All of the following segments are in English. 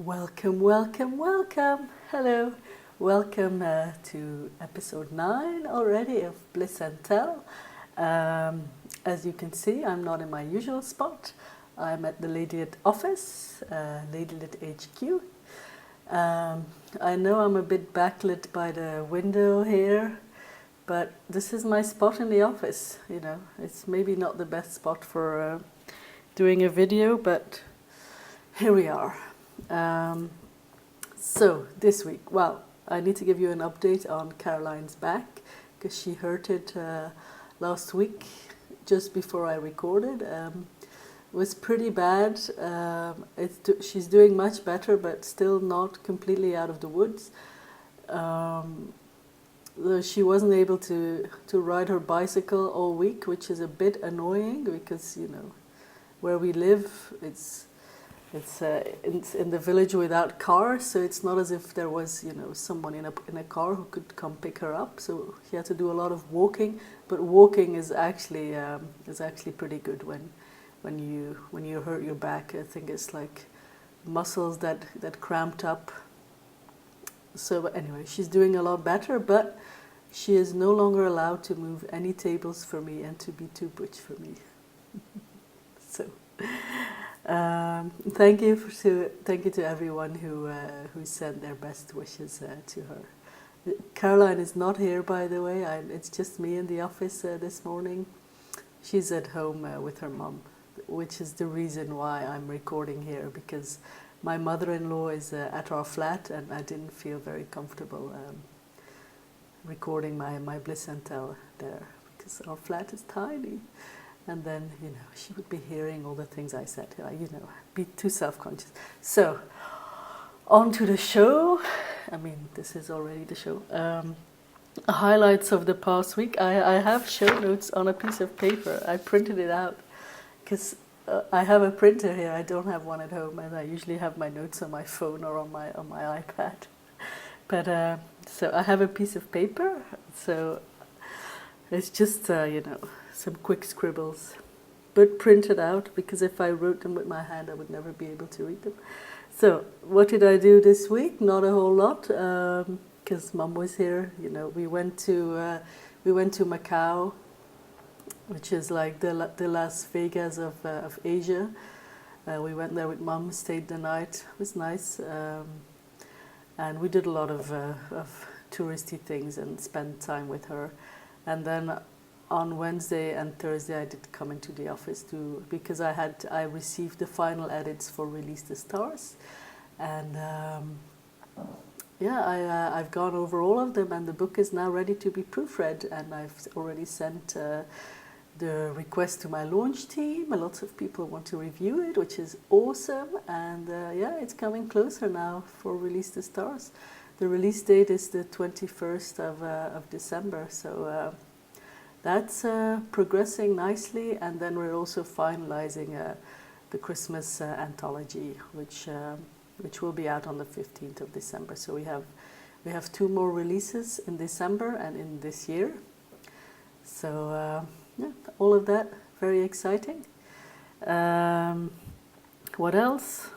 Welcome, welcome, welcome. Hello. Welcome to episode 9 already of Bliss Tell. As you can see, I'm not in my usual spot. I'm at the Ladylit office, Ladylit HQ. I know I'm a bit backlit by the window here, but this is my spot in the office. You know, it's maybe not the best spot for doing a video, but here we are. So this week, well, I need to give you an update on Caroline's back because she hurt it last week just before I recorded. It was pretty bad. She's doing much better, but still not completely out of the woods. She wasn't able to ride her bicycle all week, which is a bit annoying because, you know, where we live, it's in the village without cars, so it's not as if there was, you know, someone in a car who could come pick her up. So she had to do a lot of walking, but walking is actually pretty good when you hurt your back. I think it's like muscles that cramped up. So anyway, she's doing a lot better, but she is no longer allowed to move any tables for me and to be too butch for me. So. Thank you to everyone who sent their best wishes to her. Caroline is not here, by the way. It's just me in the office this morning. She's at home with her mum, which is the reason why I'm recording here, because my mother-in-law is at our flat and I didn't feel very comfortable recording my Bliss and Tell there because our flat is tiny. And then, you know, she would be hearing all the things I said, you know, be too self-conscious. So, on to the show. I mean, this is already the show. Highlights of the past week. I have show notes on a piece of paper. I printed it out because I have a printer here. I don't have one at home, and I usually have my notes on my phone or on my iPad. But so I have a piece of paper. So it's just you know, some quick scribbles, but printed out, because if I wrote them with my hand I would never be able to read them. So what did I do this week? Not a whole lot, because Mum was here. You know, we went to Macau, which is like the Las Vegas of Asia. We went there with Mum, stayed the night. It was nice, and we did a lot of touristy things and spent time with her. And then on Wednesday and Thursday I did come into the office because I received the final edits for Release the Stars, and I've gone over all of them, and the book is now ready to be proofread, and I've already sent the request to my launch team. Lots of people want to review it, which is awesome, and it's coming closer now for Release the Stars. The release date is the 21st of December, so that's progressing nicely. And then we're also finalizing the Christmas anthology, which will be out on the 15th of December. So we have 2 more releases in December and in this year. So all of that, very exciting. What else?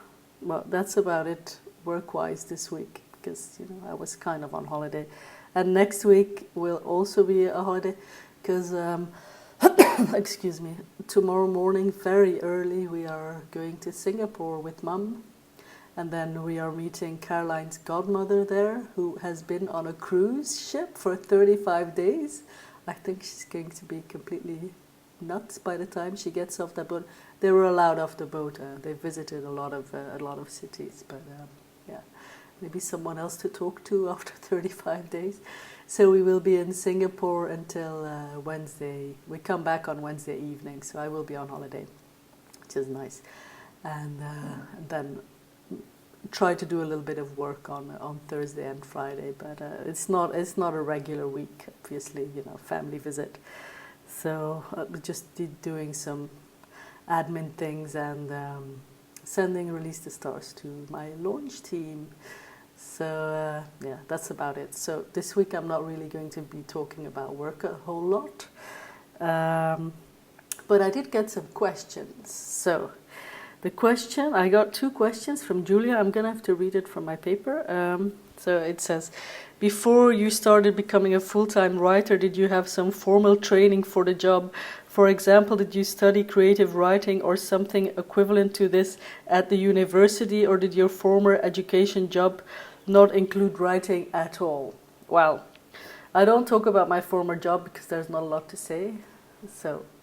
Well, that's about it work-wise this week, because, you know, I was kind of on holiday. And next week will also be a holiday because, excuse me, tomorrow morning very early we are going to Singapore with Mum, and then we are meeting Caroline's godmother there, who has been on a cruise ship for 35 days. I think she's going to be completely nuts by the time she gets off the boat. They were allowed off the boat. They visited a lot of cities, but maybe someone else to talk to after 35 days. So we will be in Singapore until Wednesday. We come back on Wednesday evening, so I will be on holiday, which is nice. And then try to do a little bit of work on Thursday and Friday, but it's not a regular week, obviously, you know, family visit. So we just doing some admin things and sending Release the Stars to my launch team. So that's about it. So this week I'm not really going to be talking about work a whole lot, but I did get some questions. So The question, I got 2 questions from Julia. I'm going to have to read it from my paper. So it says, before you started becoming a full-time writer, did you have some formal training for the job? For example, did you study creative writing or something equivalent to this at the university, or did your former education job not include writing at all? Well, I don't talk about my former job because there's not a lot to say.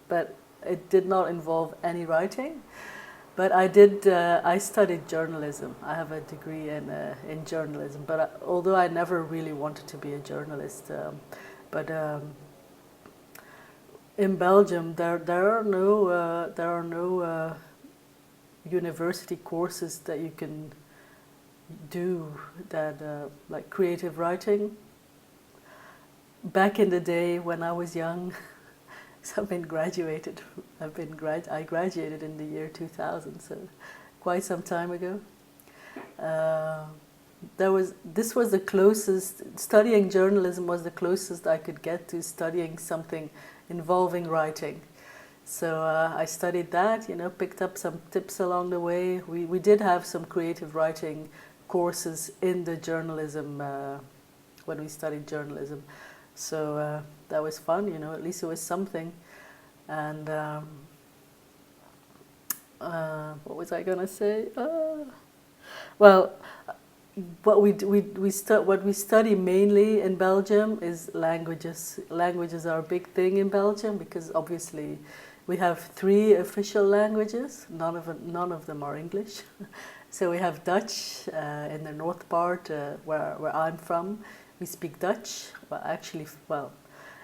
But it did not involve any writing. But I studied journalism. I have a degree in journalism. But although I never really wanted to be a journalist, in Belgium there are no university courses that you can do that like creative writing. Back in the day when I was young. So I graduated in the year 2000, so quite some time ago. This was the closest, studying journalism was the closest I could get to studying something involving writing. So I studied that, picked up some tips along the way. We did have some creative writing courses in the journalism, when we studied journalism. So that was fun, at least it was something. And what was I gonna say? Well, what we study mainly in Belgium is languages. Languages are a big thing in Belgium because obviously we have 3 official languages. None of them are English. So we have Dutch in the north part where I'm from. We speak Dutch.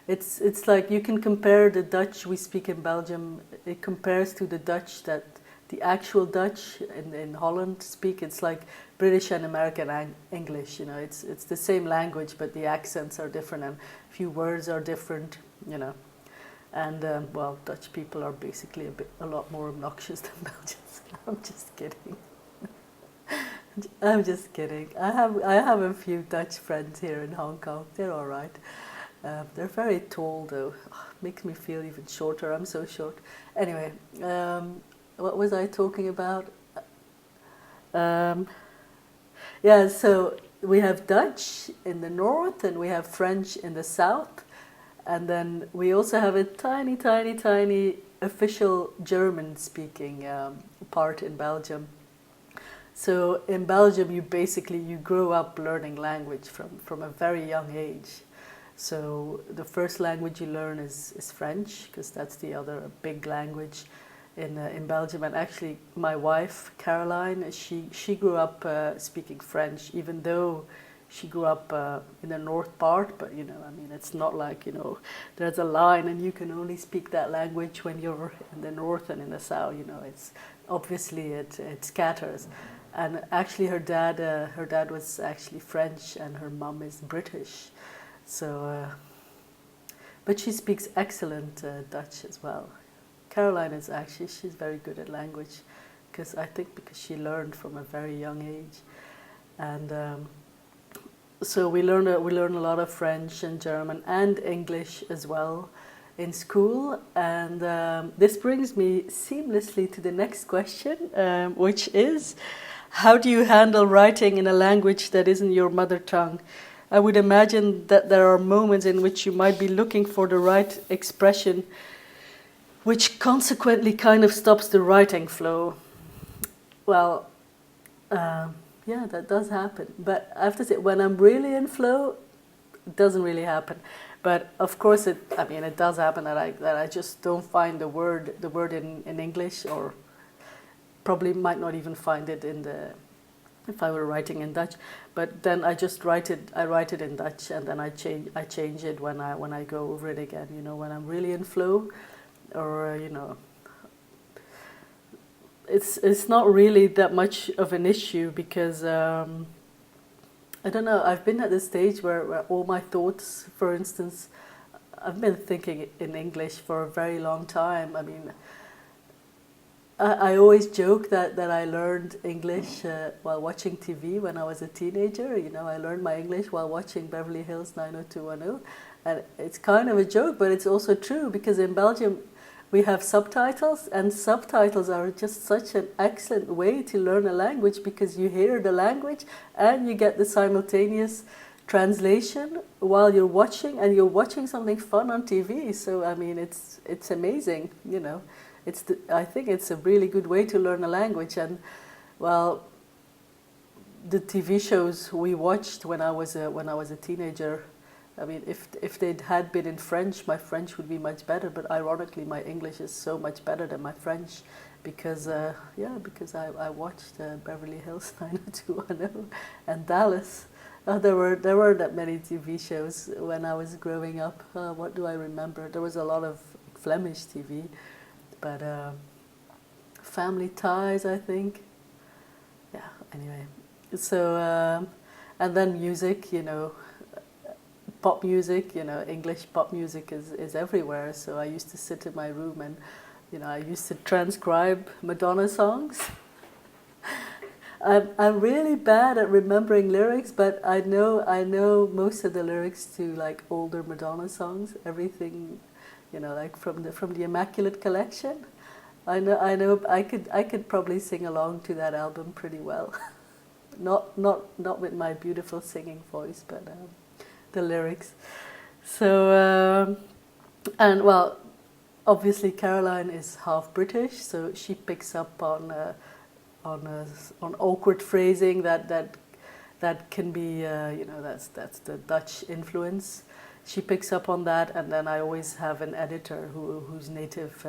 It's like you can compare the Dutch we speak in Belgium. It compares to the Dutch that the actual Dutch in Holland speak. It's like British and American English. It's the same language, but the accents are different and a few words are different. And Dutch people are basically a lot more obnoxious than Belgians. I'm just kidding. I'm just kidding. I have a few Dutch friends here in Hong Kong. They're all right. They're very tall though. Makes me feel even shorter. I'm so short. Anyway, what was I talking about? So we have Dutch in the north and we have French in the south. And then we also have a tiny, tiny, tiny official German-speaking part in Belgium. So in Belgium, you grow up learning language from a very young age. So the first language you learn is French, because that's the other big language in Belgium. And actually, my wife, Caroline, she grew up speaking French, even though she grew up in the north part. But, it's not like, there's a line and you can only speak that language when you're in the north and in the south. It's obviously it scatters. And actually, her dad was actually French, and her mom is British. So, but she speaks excellent Dutch as well. Caroline she's very good at language, because she learned from a very young age, and so we learn a lot of French and German and English as well in school. And this brings me seamlessly to the next question, which is, how do you handle writing in a language that isn't your mother tongue? I would imagine that there are moments in which you might be looking for the right expression, which consequently kind of stops the writing flow. Well, that does happen. But I have to say, when I'm really in flow, it doesn't really happen. But of course, it does happen that I just don't find the word in English, or probably might not even find it if I were writing in Dutch. But then I just write it in Dutch, and then I change it when I go over it again. When I'm really in flow, or it's not really that much of an issue, because I don't know. I've been at the stage where all my thoughts, for instance, I've been thinking in English for a very long time. I always joke that I learned English while watching TV when I was a teenager. I learned my English while watching Beverly Hills 90210. And it's kind of a joke, but it's also true, because in Belgium, we have subtitles, and subtitles are just such an excellent way to learn a language, because you hear the language and you get the simultaneous translation while you're watching, and you're watching something fun on TV. So I mean, it's amazing, you know. I think it's a really good way to learn a language. And well, the TV shows we watched when I was a teenager, I mean, if they'd had been in French, my French would be much better. But ironically, my English is so much better than my French, because I watched Beverly Hills 90210 and Dallas. There weren't that many TV shows when I was growing up. What do I remember? There was a lot of Flemish TV, but Family Ties, I think. Yeah. Anyway, so and then music, you know. Pop music, you know, English pop music is everywhere. So I used to sit in my room and, you know, I used to transcribe Madonna songs. I'm really bad at remembering lyrics, but I know most of the lyrics to like older Madonna songs. Everything, you know, like from the Immaculate Collection. I know I could probably sing along to that album pretty well. not with my beautiful singing voice, but the lyrics. So and well, obviously Caroline is half British, so she picks up on awkward phrasing that can be you know, that's the Dutch influence. She picks up on that, and then I always have an editor whose native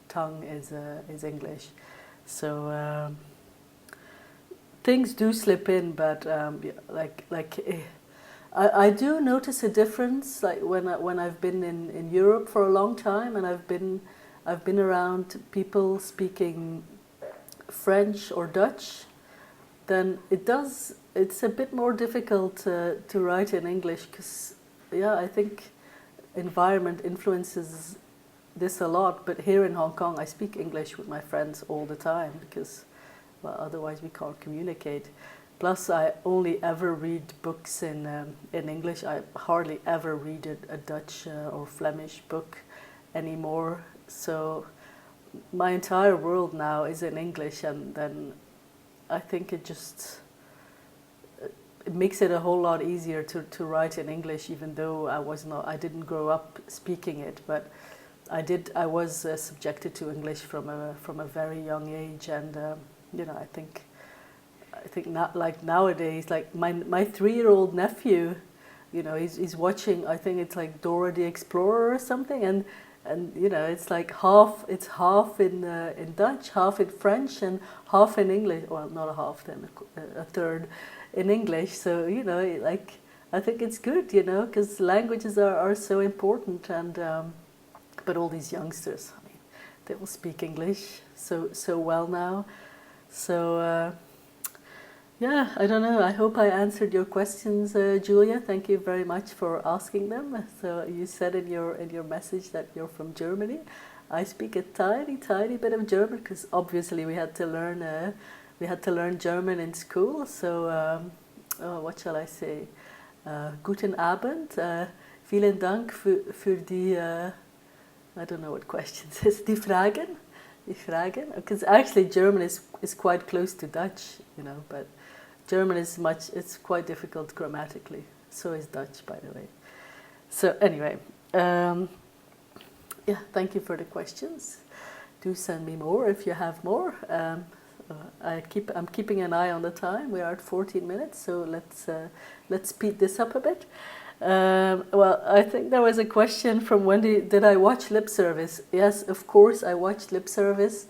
tongue is English. So things do slip in, but I do notice a difference, like when I've been in Europe for a long time, and I've been around people speaking French or Dutch, then it's a bit more difficult to write in English, because yeah, I think environment influences this a lot. But here in Hong Kong, I speak English with my friends all the time, because well, otherwise we can't communicate. Plus, I only ever read books in English. I hardly ever read a Dutch or Flemish book anymore. So my entire world now is in English, and then I think it makes it a whole lot easier to write in English, even though I didn't grow up speaking it, but I was subjected to English from a very young age, and you know, I think not like nowadays, like my 3-year-old nephew, you know, he's watching, I think it's like Dora the Explorer or something, and you know, it's like half in Dutch, half in French, and half in English. Well, not a half, then a third in English. So you know, like, I think it's good, you know, because languages are so important, and but all these youngsters, I mean, they will speak English so well now. So yeah, I don't know. I hope I answered your questions, Julia. Thank you very much for asking them. So you said in your message that you're from Germany. I speak a tiny bit of German, because obviously we had to learn German in school. So what shall I say? Guten Abend. Vielen Dank für die. I don't know what questions is. Die Fragen. Because actually German is quite close to Dutch, you know, but German it's quite difficult grammatically. So is Dutch, by the way. So anyway, yeah, thank you for the questions. Do send me more if you have more. I'm keeping an eye on the time. We are at 14 minutes, so let's speed this up a bit. Well, I think there was a question from Wendy. Did I watch Lip Service? Yes, of course, I watched Lip Service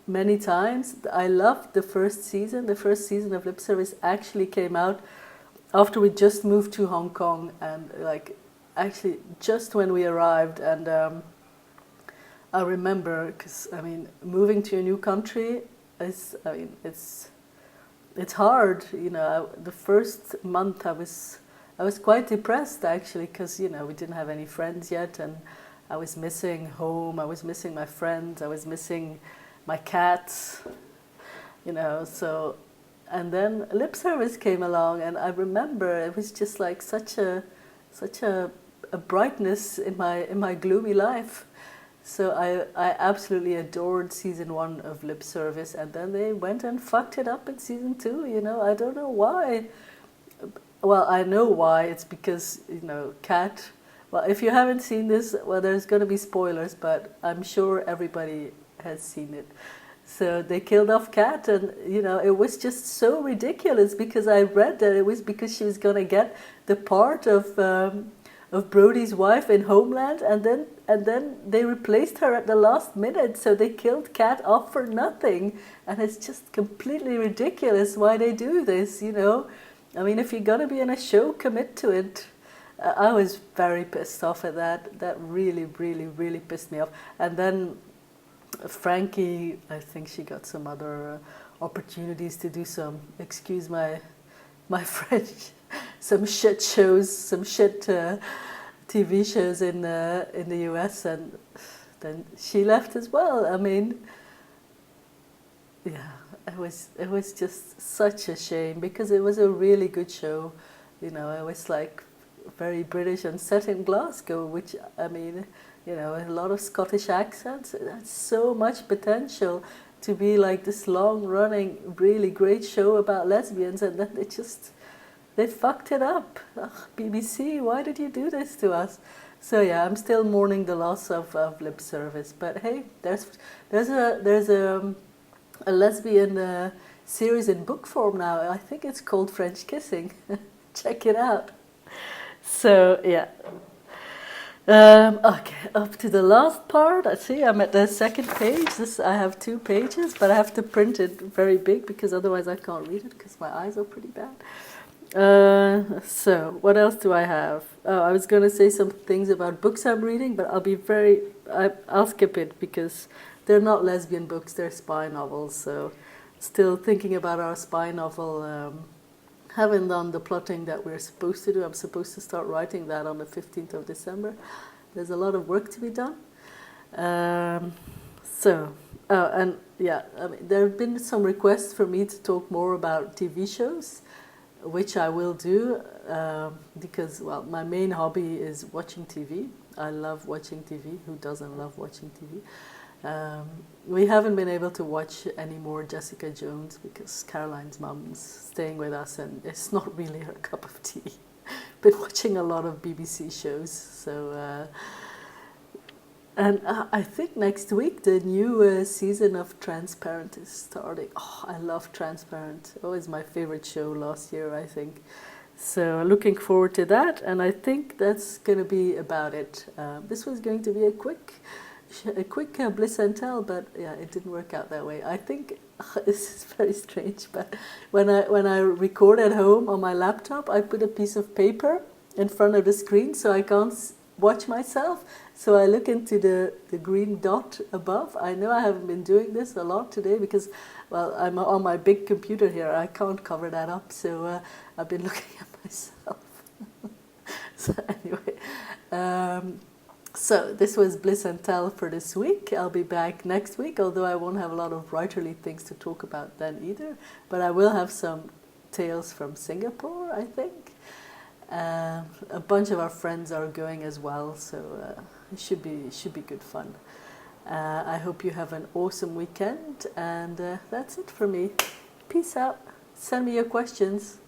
many times. I loved the first season. The first season of Lip Service actually came out after we just moved to Hong Kong, and like actually just when we arrived. And I remember, because I mean, moving to a new country it's hard. You know, the first month I was quite depressed, actually, because, you know, we didn't have any friends yet, and I was missing home, I was missing my friends, I was missing my cats, you know. So, and then Lip Service came along, and I remember it was just like such a brightness in my gloomy life. So I absolutely adored season 1 of Lip Service, and then they went and fucked it up in season 2. I don't know why. Well, I know why. It's because, Kat. Well, if you haven't seen this, well, there's going to be spoilers, but I'm sure everybody has seen it. So they killed off Kat, and it was just so ridiculous because I read that it was because she was going to get the part of Brody's wife in Homeland, and then they replaced her at the last minute. So they killed Kat off for nothing, and it's just completely ridiculous why they do this. I mean, if you're going to be in a show, commit to it. I was very pissed off at that. That really, really, really pissed me off. And then Frankie, I think she got some other opportunities to do some, excuse my French, some shit shows, some shit TV shows in the US, and then she left as well. I mean, yeah, it was just such a shame because it was a really good show. It was like very British and set in Glasgow, which, I mean, a lot of Scottish accents. That's so much potential to be like this long-running, really great show about lesbians, and then they fucked it up. Ugh, BBC, why did you do this to us? So yeah, I'm still mourning the loss of Lip Service. But hey, there's a lesbian series in book form now. I think it's called French Kissing. Check it out. So yeah. Okay, up to the last part. I see I'm at the second page. I have 2 pages, but I have to print it very big because otherwise I can't read it because my eyes are pretty bad. So what else do I have? Oh, I was going to say some things about books I'm reading, but I'll skip it because they're not lesbian books, they're spy novels. So still thinking about our spy novel. Haven't done the plotting that we're supposed to do. I'm supposed to start writing that on the 15th of December. There's a lot of work to be done. And yeah, I mean, there have been some requests for me to talk more about TV shows, which I will do because, well, my main hobby is watching TV. I love watching TV. Who doesn't love watching TV? We haven't been able to watch any more Jessica Jones because Caroline's mum's staying with us and it's not really her cup of tea. Been watching a lot of BBC shows, so and I think next week the new season of Transparent is starting. Oh, I love Transparent. It was my favorite show last year, I think. So looking forward to that, and I think that's going to be about it. This was going to be a quick Bliss Tell, but yeah, it didn't work out that way. I think this is very strange, but when I record at home on my laptop, I put a piece of paper in front of the screen so I can't watch myself. So I look into the green dot above. I know I haven't been doing this a lot today because, well, I'm on my big computer here. I can't cover that up, so I've been looking at myself. So anyway. So this was Bliss and Tell for this week. I'll be back next week, although I won't have a lot of writerly things to talk about then either. But I will have some tales from Singapore, I think. A bunch of our friends are going as well, so it should be good fun. I hope you have an awesome weekend, and that's it for me. Peace out. Send me your questions.